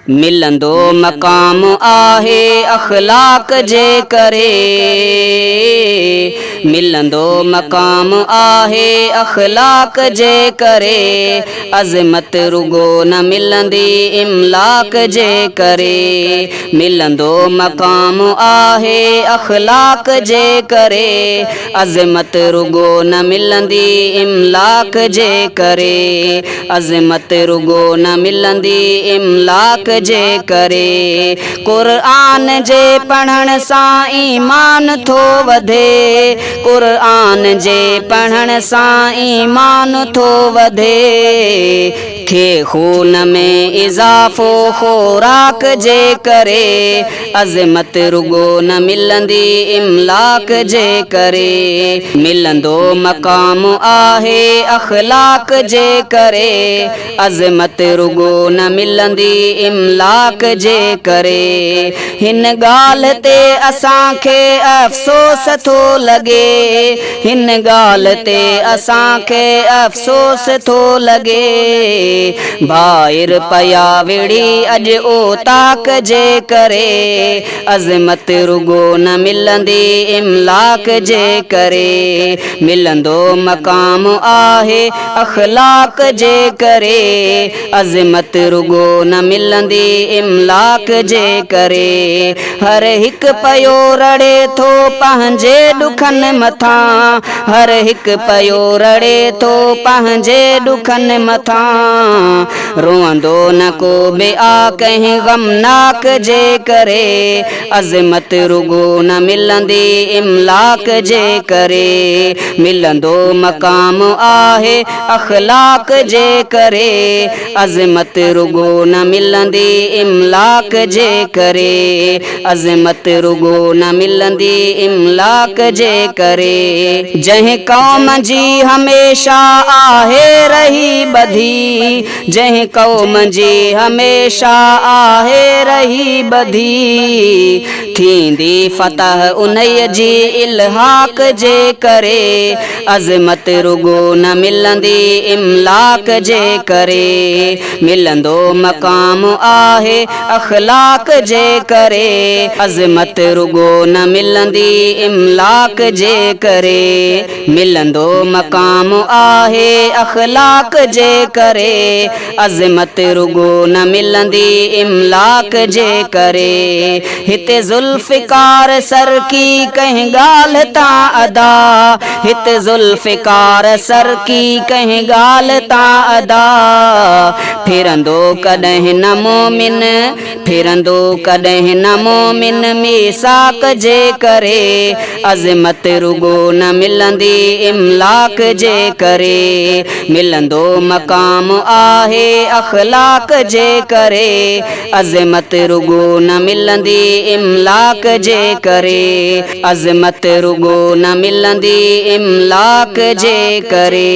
मिलंदो मकाम आहे अखलाक जे करे, मिलंदो मकाम आहे अखलाक जे करे, अज़मत रुगो न मिलंदी इमलाक जे करे, मिलंदो मकाम आहे अखलाक जे करे, अज़मत रुगो न मिलंदी इमलाक जे करे, अज़मत रुगो न मिलंदी इमलाक जे करे। क़ुरान जे पढ़ण सां ईमान थो वधे, क़ुरान जे पढ़ण सां ईमान थो वधे, खे खून में इज़ाफ़ो ख़ुराक जे करे, अज़मत रुगो न मिलंदी इमलाक जे करे, मिलंदो मकाम आहे अखलाक जे करे, अज़मत रुगो न मिलंदी इमलाक जे करे। हिन ॻाल्हि ते असांखे अफ़सोस थो लॻे, हिन ॻाल्हि ते असांखे अफ़सोस थो लॻे, भाइर पया विड़ी अॼु ओताक जे करे, अज़मत रुगो न मिलंदी इमलाक जे करे, मिलंदो मकाम आहे अखलाक जे करे, अज़मत रुगो न मिलंदी इमलाक जे करे। हर हिकु पयो रड़े थो पंहिंजे ॾुखनि मथां, हर हिकु पयो रड़े थो पंहिंजे ॾुखनि मथां, रोअंदो न को बि आ कंहिं ग़मनाक जे करे, अज़मत रुगो न मिलंदी इमलाक जे करे, मिलंदो मकाम आहे अखलाक जे करे, अज़मत रुगो न मिलंदी इमलाक जे करे, अज़मत रुगो न मिलंदी इमलाक जे करे। जंहिं क़ौम जी हमेशा आहे रही बधी, जंहिं क़ौम जी हमेशा आहे रही बधी, थींदी फ़तह उन्हीअ जी इल्हाक जे करे, अज़मत रुगो न मिलंदी इमलाक जे करे, मिलंदो मकाम आहे अखलाक जे करे, अज़मत रुगो न मिलंदी इमलाक जे करे, मिलंदो मकाम आहे अखलाक जे करे, अज़मत रुगो न मिलंदी इमलाक जे करे। हिते ज़ुल्फ़िकार सर की कंहिं ॻाल्हि तां अदा, हिते ज़ुल्फ़िकार सर की कंहिं ॻाल्हि तां अदा, फिरंदो कॾहिं न मोमिन, फिरंदो कॾहिं न मोमिन मीसाक जे करे, अज़मत रुगो न मिलंदी इमलाक जे करे, मिलंदो मकाम आहे अखलाक जे करे, अज़मत रुगो न मिलंदी इमलाक जे करे, अज़मत रुगो न मिलंदी इमलाक जे करे।